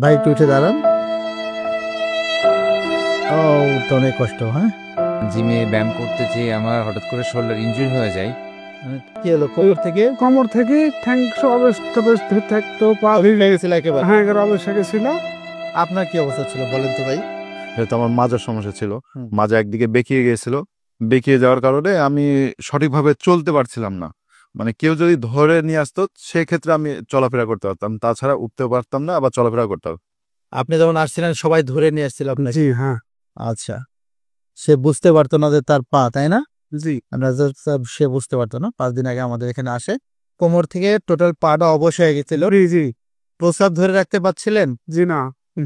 ভাই একটু উঠে দাঁড়ান। ও, তো অনেক কষ্ট। হ্যাঁ, জিমে ব্যায়াম করতে যেয়ে আমার হঠাৎ করে শোল্ডার ইনজুরি হয়ে যায়। কি হলো? কোমর থেকে ঠ্যাং অবস্থা থাকতো, পা হয়ে গেছিল একেবারে। হ্যাঁ অবস্থা গেছিল। আপনার কি অবস্থা ছিল বলেন তো ভাই? যেহেতু আমার মাজার সমস্যা ছিল, হুম। মাজা একদিকে বেঁকিয়ে গিয়েছিল। বেঁকিয়ে যাওয়ার কারণে আমি সঠিকভাবে চলতে পারছিলাম না। মানে কেউ যদি ধরে নিয়ে আসতো সেক্ষেত্রে আমি চলাফেরা করতে পারতাম, তাছাড়া উঠতেও পারতাম না, আবার চলাফেরা করতাম। আপনি যখন আসছিলেন সবাই ধরে নিয়ে আসছিল আপনাকে? জি হ্যাঁ। আচ্ছা, সে বুঝতে পারতো না যে তার পা, তাই না? জি সে বুঝতে পারতো না। 5 দিন আগে আমাদের এখানে আসে, কোমর থেকে টোটাল পাটা অবশ হয়ে গেছিল। জি জি প্রস্রাব ধরে রাখতে পারছিলেন? জি না।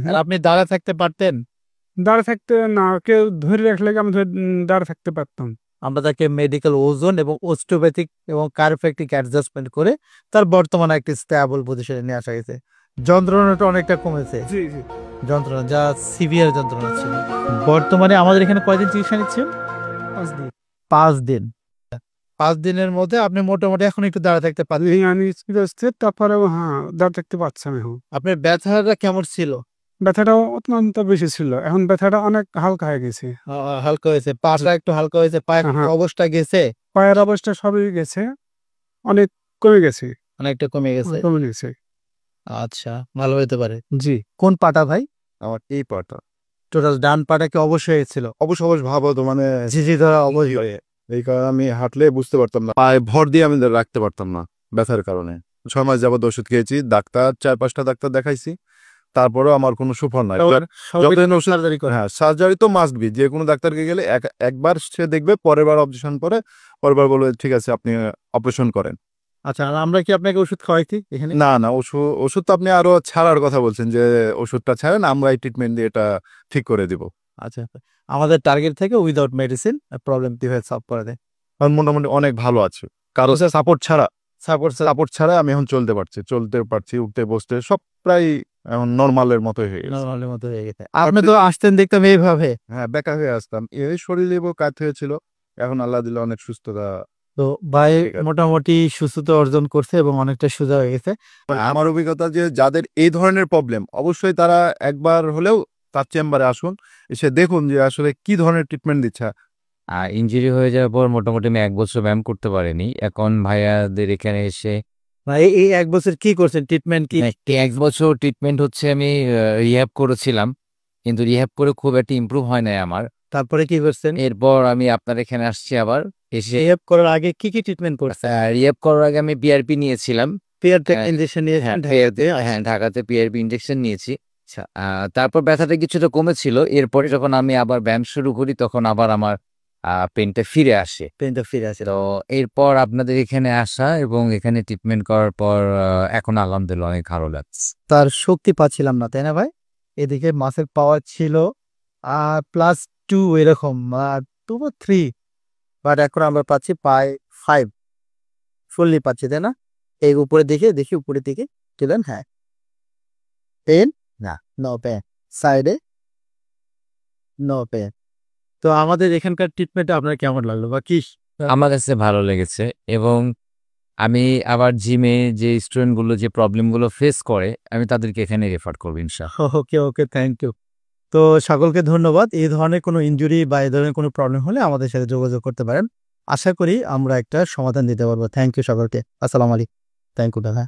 আর আপনি দাঁড়া থাকতে পারতেন? দাঁড়া থাকতে না, কেউ ধরে রাখলে আমি দাঁড়া থাকতে পারতাম। আমরা তাকে মেডিকেল ওজন এবং ওস্টিওপ্যাথিক এবং কার্পেটিক অ্যাডজাস্টমেন্ট করে তার বর্তমানে একটি স্ট্যাবল পজিশনে নিয়ে আসা গেছে। যন্ত্রণাটা অনেকটা কমেছে। জি জি যন্ত্রণা যা সিভিয়ার যন্ত্রণা ছিল। বর্তমানে আমাদের এখানে কয়দিন চিকিৎসা নিচ্ছেন? 5 দিন। 5 দিন। 5 দিনের মধ্যে আপনি মোটামুটি এখন একটু দাঁড়া থাকতে পারেন। আমি তারপরে হ্যাঁ দাঁড়া থাকতে পারছিলাম। এখন আপনার ব্যথাটা কেমন ছিল? ব্যথাটাও অত্যন্ত বেশি ছিল, এখন ব্যথাটা অনেক হালকা হয়ে গেছে। হালকা হয়েছে, পাটা একটু হালকা হয়েছে, পায়ের হ্যাঁ। অবস্থা গেছে, পায়ের অবস্থা সবই গেছে, অনেক কমে গেছে। অনেকটা কমে গেছে। কমে গেছে। আচ্ছা, ভালো হতে পারে। জি, কোন পাটা ভাই? আমার এই পাটা টোটাল ডান পাটা কি অবশ্যই হয়েছিল? অবশ্য অবশ্য ভাব হতো, মানে ঝিঝি ধরা অবশ্যই। এই কারণে আমি হাঁটলে বুঝতে পারতাম না, পায়ে ভর দিয়ে আমি রাখতে পারতাম না ব্যথার কারণে। 6 মাস যাবত ওষুধ খেয়েছি, ডাক্তার 4-5টা ডাক্তার দেখাইছি, তারপরেও আমার কোনো সুফল নাই। যতদিন ওষুধ, হ্যাঁ সার্জারি তো মাস্ট বি, যে কোনো ডাক্তারকে গেলে একবার সে দেখবে, পরের বার অপারেশন পরে পরের বার বলবে ঠিক আছে আপনি অপারেশন করেন। আচ্ছা, আর আমরা কি আপনাকে ওষুধ খাওয়াইছি এখানে? না না, ওষুধ তো আপনি আরো ছাড়ার কথা বলছেন, যে ওষুধটা ছাড়েন, আমরা এই ট্রিটমেন্ট দিয়ে এটা ঠিক করে দিব। আচ্ছা, আমাদের টার্গেট থেকে উইদাউট মেডিসিন প্রবলেম কিভাবে সলভ করে দেয়। আমি মোটামুটি অনেক ভালো আছি, কারো সাপোর্ট ছাড়া আমি এখন চলতে পারছি, উঠতে বসতে সব প্রায় এখন নর্মালের মতো হয়ে গেছে। নরমালের মতো হয়ে গেছে। আপনি তো আসতেন দেখতাম এইভাবে। হ্যাঁ, বেকা হয়ে আসতাম, এই শরীরে কাজ হয়েছিল, এখন আল্লাহ দিলে অনেক সুস্থতা। তো ভাই ঠিক আছে। মোটামুটি সুস্থতা অর্জন করছে এবং অনেকটা সোজা হয়ে গেছে। আমার অভিজ্ঞতা যে যাদের এই ধরনের প্রবলেম, অবশ্যই তারা একবার হলেও তার চেম্বারে আসুন, এসে দেখুন যে আসলে কি ধরনের ট্রিটমেন্ট দিচ্ছে। আর ইনজুরি হয়ে যাওয়ার পর মোটামুটি আমি 1 বছর ব্যায়াম করতে পারিনি। এখন ভাইয়াদের এখানে এসে ভাই এই 1 বছর কি করছেন? ট্রিটমেন্ট কি? 1 বছর ট্রিটমেন্ট হচ্ছে, আমি রিহ্যাব করেছিলাম, কিন্তু রিহ্যাব করে খুব একটা ইমপ্রুভ হয় নাই আমার। তারপরে কি করছেন? এরপর আমি আপনার এখানে আসছি আবার। এসে রিহ্যাব করার আগে কি কি ট্রিটমেন্ট করছেন? রিহ্যাব করার আগে আমি পিআরপি নিয়েছিলাম। ইনজেকশন নিয়েছেন? হ্যাঁ, ঢাকাতে পিআরপি ইনজেকশন নিয়েছি। আচ্ছা, তারপর ব্যথাটা কিছুটা কমেছিল। এরপরে যখন আমি আবার ব্যায়াম শুরু করি তখন আবার আমার পেনটা ফিরে আসে। পেনটা ফিরে আসে। তো এরপর আপনাদের এখানে আসা এবং এখানে ট্রিটমেন্ট করার পর এখন আলহামদুলিল্লাহ অনেক ভালো লাগছে। তার শক্তি পাচ্ছিলাম না, তাই না ভাই? এদিকে মাসেল পাওয়ার ছিল +2 এরকম, 2 বা 3, বাট এখন আমরা পাচ্ছি 5 ফুললি পাচ্ছি, তাই না? এই উপরে দেখি উপরে দিকে দিলেন। হ্যাঁ, পেন না, নো পেন। সাইডে নো পেন। তো আমাদের এখানকার ট্রিটমেন্টটা আপনার কেমন লাগলো বা কি? আমার কাছে ভালো লেগেছে এবং আমি আবার জিমে যে স্টুডেন্টগুলো যে প্রবলেমগুলো ফেস করে আমি তাদেরকে এখানে রেফার করবো ইনশাআল্লাহ। ওকে, থ্যাংক ইউ। তো সকলকে ধন্যবাদ। এই ধরনের কোনো ইনজুরি বা এই ধরনের কোনো প্রবলেম হলে আমাদের সাথে যোগাযোগ করতে পারেন। আশা করি আমরা একটা সমাধান দিতে পারবো। থ্যাংক ইউ সকলকে। আসসালামু আলাইকুম। থ্যাংক ইউ দাদা।